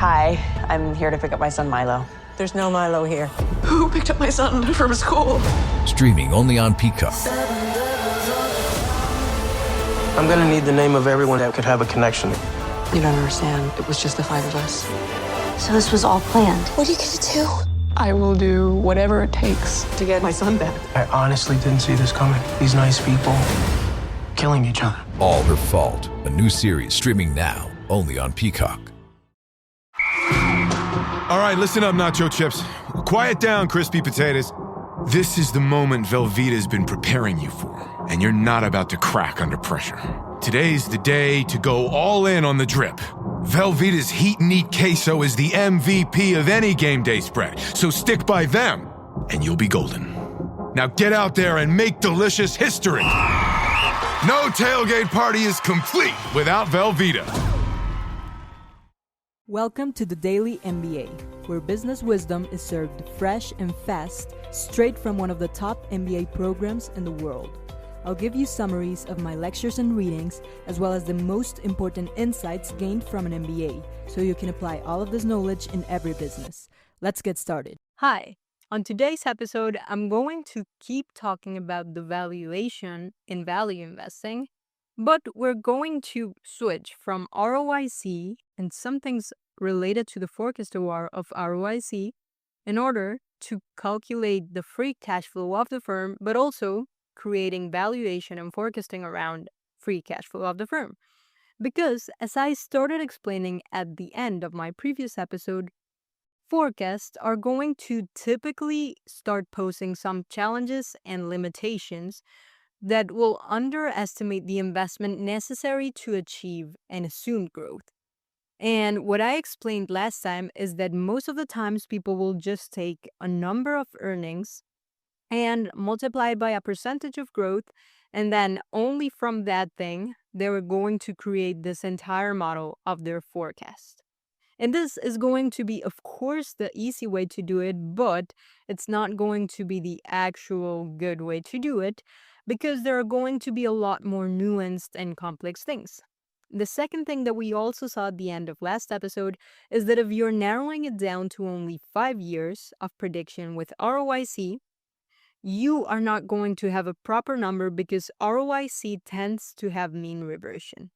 Hi, I'm here to pick up my son Milo. There's no Milo here. Who picked up my son from school? Streaming only on Peacock. I'm gonna need the name of everyone that could have a connection. You don't understand. It was just the 5 of us. So this was all planned. What are you gonna do? I will do whatever it takes to get my son back. I honestly didn't see this coming. These nice people killing each other. All Her Fault. A new series streaming now only on Peacock. All right, listen up, nacho chips. Quiet down, crispy potatoes. This is the moment Velveeta's been preparing you for, and you're not about to crack under pressure. Today's the day to go all in on the drip. Velveeta's Heat and Eat Queso is the MVP of any game day spread, so stick by them, and you'll be golden. Now get out there and make delicious history. No tailgate party is complete without Velveeta. Welcome to the Daily MBA, where business wisdom is served fresh and fast, straight from one of the top MBA programs in the world. I'll give you summaries of my lectures and readings, as well as the most important insights gained from an MBA, so you can apply all of this knowledge in every business. Let's get started. Hi. On today's episode, I'm going to keep talking about the valuation in value investing, but we're going to switch from ROIC and some things related to the forecast OR of ROIC in order to calculate the free cash flow of the firm, but also creating valuation and forecasting around free cash flow of the firm. Because as I started explaining at the end of my previous episode, forecasts are going to typically start posing some challenges and limitations that will underestimate the investment necessary to achieve an assumed growth. And what I explained last time is that most of the times people will just take a number of earnings and multiply it by a percentage of growth, and then only from that thing, they're going to create this entire model of their forecast. And this is going to be, of course, the easy way to do it, but it's not going to be the actual good way to do it because there are going to be a lot more nuanced and complex things. The second thing that we also saw at the end of last episode is that if you're narrowing it down to only 5 years of prediction with ROIC, you are not going to have a proper number because ROIC tends to have mean reversion.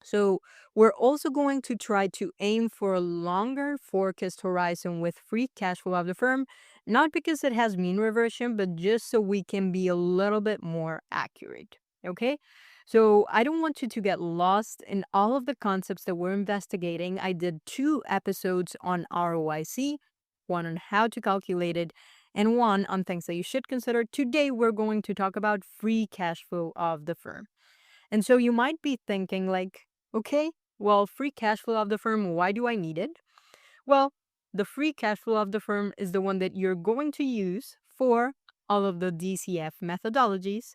So we're also going to try to aim for a longer forecast horizon with free cash flow of the firm, not because it has mean reversion, but just so we can be a little bit more accurate, okay? So I don't want you to get lost in all of the concepts that we're investigating. I did 2 episodes on ROIC, one on how to calculate it, and one on things that you should consider. Today, we're going to talk about free cash flow of the firm. And so you might be thinking like, okay, well, free cash flow of the firm, why do I need it? Well, the free cash flow of the firm is the one that you're going to use for all of the DCF methodologies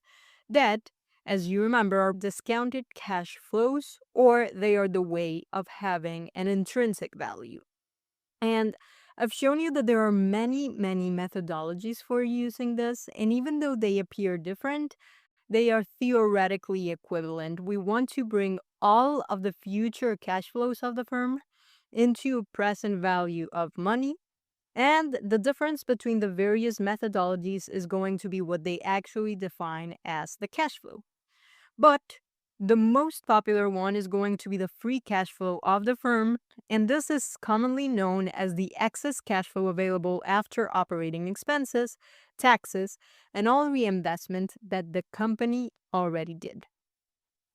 that, as you remember, are discounted cash flows, or they are the way of having an intrinsic value. And I've shown you that there are many methodologies for using this, and even though they appear different, they are theoretically equivalent. We want to bring all of the future cash flows of the firm into a present value of money, and the difference between the various methodologies is going to be what they actually define as the cash flow. But the most popular one is going to be the free cash flow of the firm, and this is commonly known as the excess cash flow available after operating expenses, taxes, and all reinvestment that the company already did.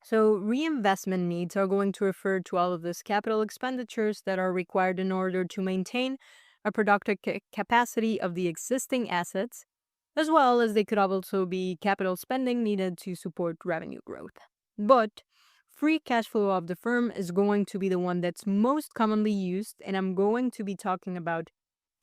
So reinvestment needs are going to refer to all of these capital expenditures that are required in order to maintain a productive capacity of the existing assets, as well as they could also be capital spending needed to support revenue growth. But free cash flow of the firm is going to be the one that's most commonly used, and I'm going to be talking about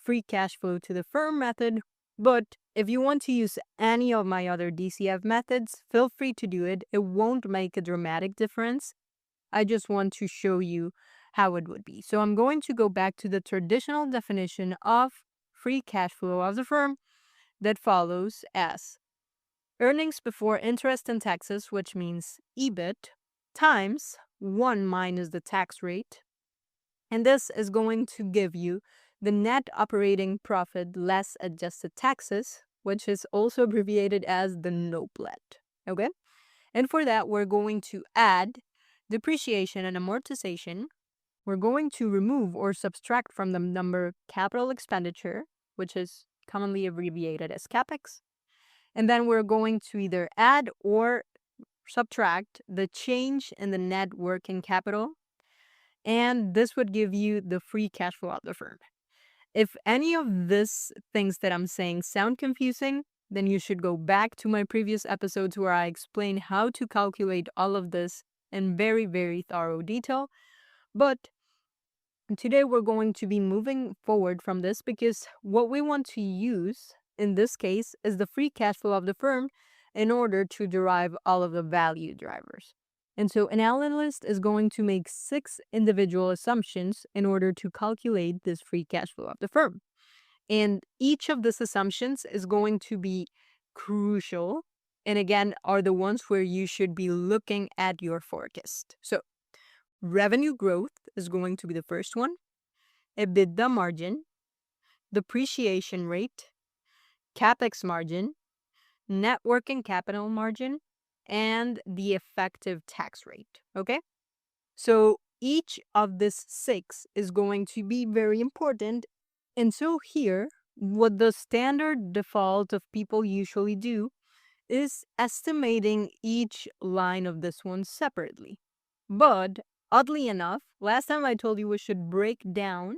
free cash flow to the firm method. But if you want to use any of my other DCF methods, feel free to do it. It won't make a dramatic difference. I just want to show you how it would be. So I'm going to go back to the traditional definition of free cash flow of the firm that follows as earnings before interest and taxes, which means EBIT, times 1 minus the tax rate, And this is going to give you the net operating profit less adjusted taxes, which is also abbreviated as the NOPLET. Okay? And for that, we're going to add depreciation and amortization. We're going to remove or subtract from the number capital expenditure, which is commonly abbreviated as CapEx. And then we're going to either add or subtract the change in the net working capital. And this would give you the free cash flow of the firm. If any of these things that I'm saying sound confusing, then you should go back to my previous episodes where I explain how to calculate all of this in very, very thorough detail. But today we're going to be moving forward from this because what we want to use in this case is the free cash flow of the firm in order to derive all of the value drivers. And so an analyst is going to make 6 individual assumptions in order to calculate this free cash flow of the firm. And each of these assumptions is going to be crucial, and again, are the ones where you should be looking at your forecast. So revenue growth is going to be the first one, EBITDA margin, depreciation rate, CapEx margin, net working capital margin, and the effective tax rate. Okay? So each of these 6 is going to be very important. And so here, what the standard default of people usually do is estimating each line of this one separately. But oddly enough, last time I told you we should break down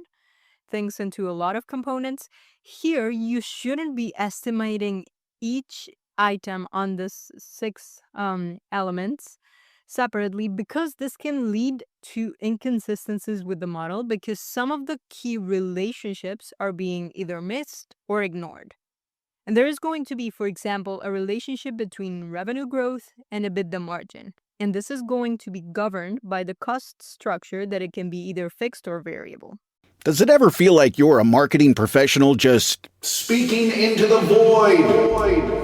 things into a lot of components. Here, you shouldn't be estimating each item on this 6 elements separately, because this can lead to inconsistencies with the model because some of the key relationships are being either missed or ignored. And there is going to be, for example, a relationship between revenue growth and EBITDA margin. And this is going to be governed by the cost structure that it can be either fixed or variable. Does it ever feel like you're a marketing professional just speaking into the void?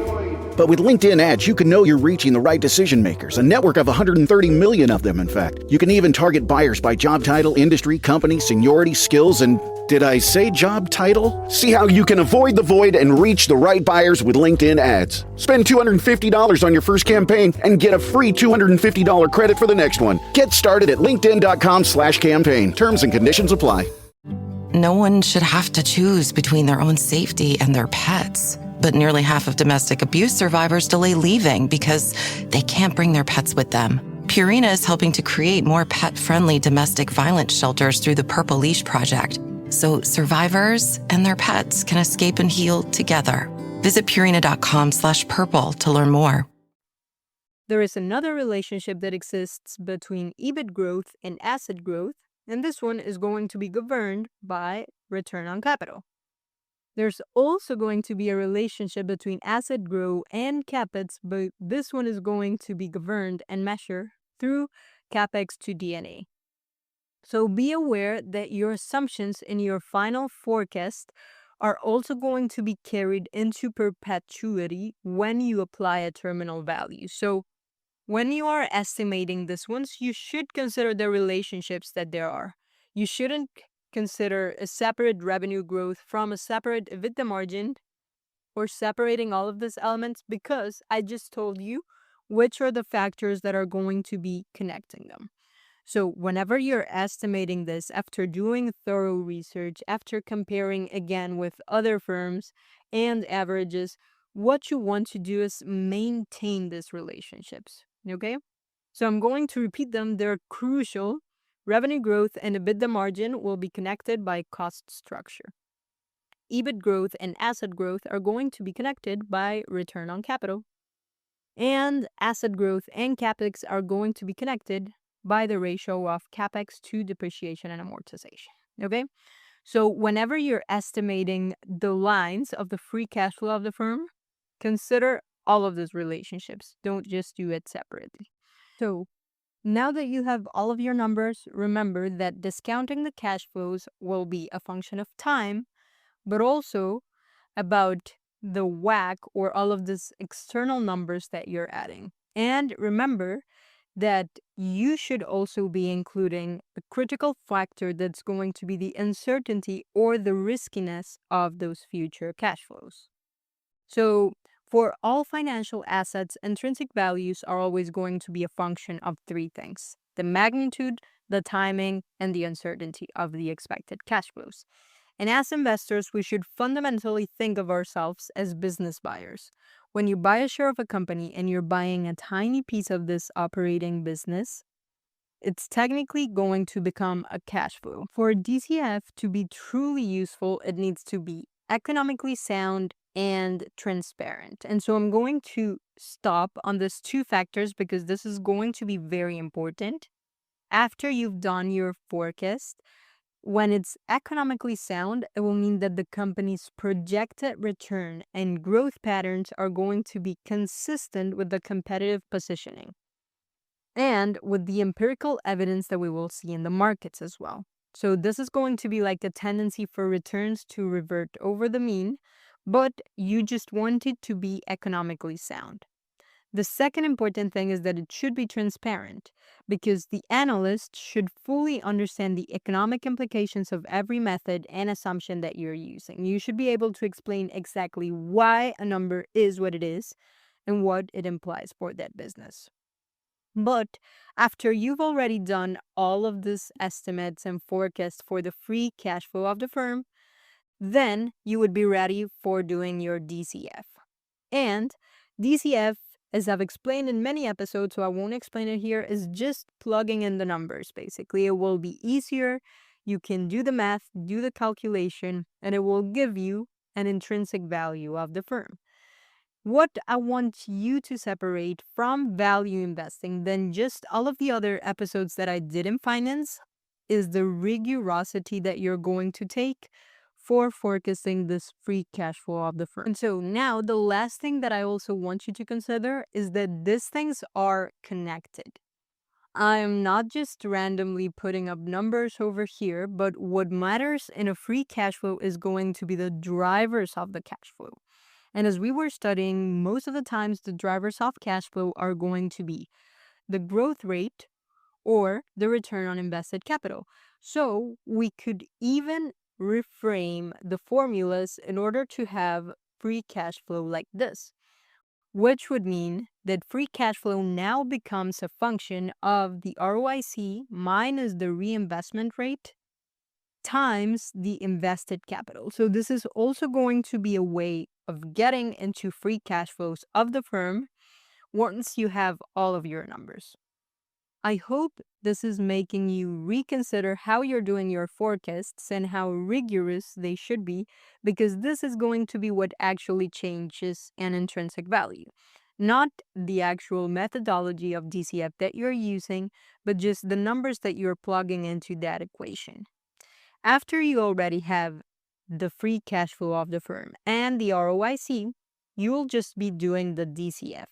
But with LinkedIn ads, you can know you're reaching the right decision makers, a network of 130 million of them, in fact. You can even target buyers by job title, industry, company, seniority, skills, and did I say job title? See how you can avoid the void and reach the right buyers with LinkedIn ads. Spend $250 on your first campaign and get a free $250 credit for the next one. Get started at linkedin.com/campaign. Terms and conditions apply. No one should have to choose between their own safety and their pets. But nearly half of domestic abuse survivors delay leaving because they can't bring their pets with them. Purina is helping to create more pet-friendly domestic violence shelters through the Purple Leash Project, so survivors and their pets can escape and heal together. Visit Purina.com/purple to learn more. There is another relationship that exists between EBIT growth and asset growth, and this one is going to be governed by return on capital. There's also going to be a relationship between asset growth and CapEx, but this one is going to be governed and measured through CapEx to D&A. So be aware that your assumptions in your final forecast are also going to be carried into perpetuity when you apply a terminal value. So when you are estimating this ones, you should consider the relationships that there are. You shouldn't consider a separate revenue growth from a separate EBITDA margin or separating all of these elements, because I just told you which are the factors that are going to be connecting them. So whenever you're estimating this, after doing thorough research, after comparing again with other firms and averages, what you want to do is maintain these relationships, okay? So I'm going to repeat them. They're crucial. Revenue growth and EBITDA margin will be connected by cost structure. EBIT growth and asset growth are going to be connected by return on capital. And asset growth and CapEx are going to be connected by the ratio of CapEx to depreciation and amortization. Okay? So whenever you're estimating the lines of the free cash flow of the firm, consider all of those relationships. Don't just do it separately. So now that you have all of your numbers, remember that discounting the cash flows will be a function of time, but also about the WACC or all of these external numbers that you're adding. And remember that you should also be including a critical factor that's going to be the uncertainty or the riskiness of those future cash flows. So, for all financial assets, intrinsic values are always going to be a function of three things: the magnitude, the timing, and the uncertainty of the expected cash flows. And as investors, we should fundamentally think of ourselves as business buyers. When you buy a share of a company and you're buying a tiny piece of this operating business, it's technically going to become a cash flow. For DCF to be truly useful, it needs to be economically sound and transparent. And so I'm going to stop on these two factors because this is going to be very important. After you've done your forecast, when it's economically sound, it will mean that the company's projected return and growth patterns are going to be consistent with the competitive positioning and with the empirical evidence that we will see in the markets as well. So this is going to be like a tendency for returns to revert over the mean, but you just want it to be economically sound. The second important thing is that it should be transparent because the analyst should fully understand the economic implications of every method and assumption that you're using. You should be able to explain exactly why a number is what it is and what it implies for that business. But after you've already done all of these estimates and forecasts for the free cash flow of the firm, then you would be ready for doing your DCF. And DCF, as I've explained in many episodes, so I won't explain it here, is just plugging in the numbers, basically. It will be easier. You can do the math, do the calculation, and it will give you an intrinsic value of the firm. What I want you to separate from value investing than just all of the other episodes that I did in finance is the rigorosity that you're going to take for forecasting this free cash flow of the firm. And so now the last thing that I also want you to consider is that these things are connected. I am not just randomly putting up numbers over here, but what matters in a free cash flow is going to be the drivers of the cash flow. And as we were studying, most of the times the drivers of cash flow are going to be the growth rate or the return on invested capital. So we could even reframe the formulas in order to have free cash flow like this, which would mean that free cash flow now becomes a function of the ROIC minus the reinvestment rate times the invested capital. So this is also going to be a way of getting into free cash flows of the firm once you have all of your numbers. I hope this is making you reconsider how you're doing your forecasts and how rigorous they should be, because this is going to be what actually changes an intrinsic value. Not the actual methodology of DCF that you're using, but just the numbers that you're plugging into that equation. After you already have the free cash flow of the firm and the ROIC, you will just be doing the DCF,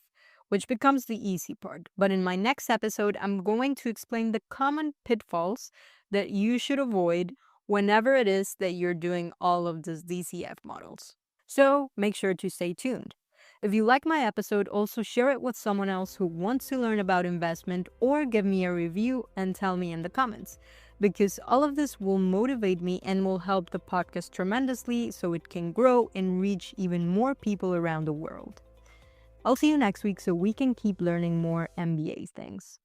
which becomes the easy part. But in my next episode, I'm going to explain the common pitfalls that you should avoid whenever it is that you're doing all of these DCF models. So make sure to stay tuned. If you like my episode, also share it with someone else who wants to learn about investment, or give me a review and tell me in the comments, because all of this will motivate me and will help the podcast tremendously so it can grow and reach even more people around the world. I'll see you next week so we can keep learning more MBA things.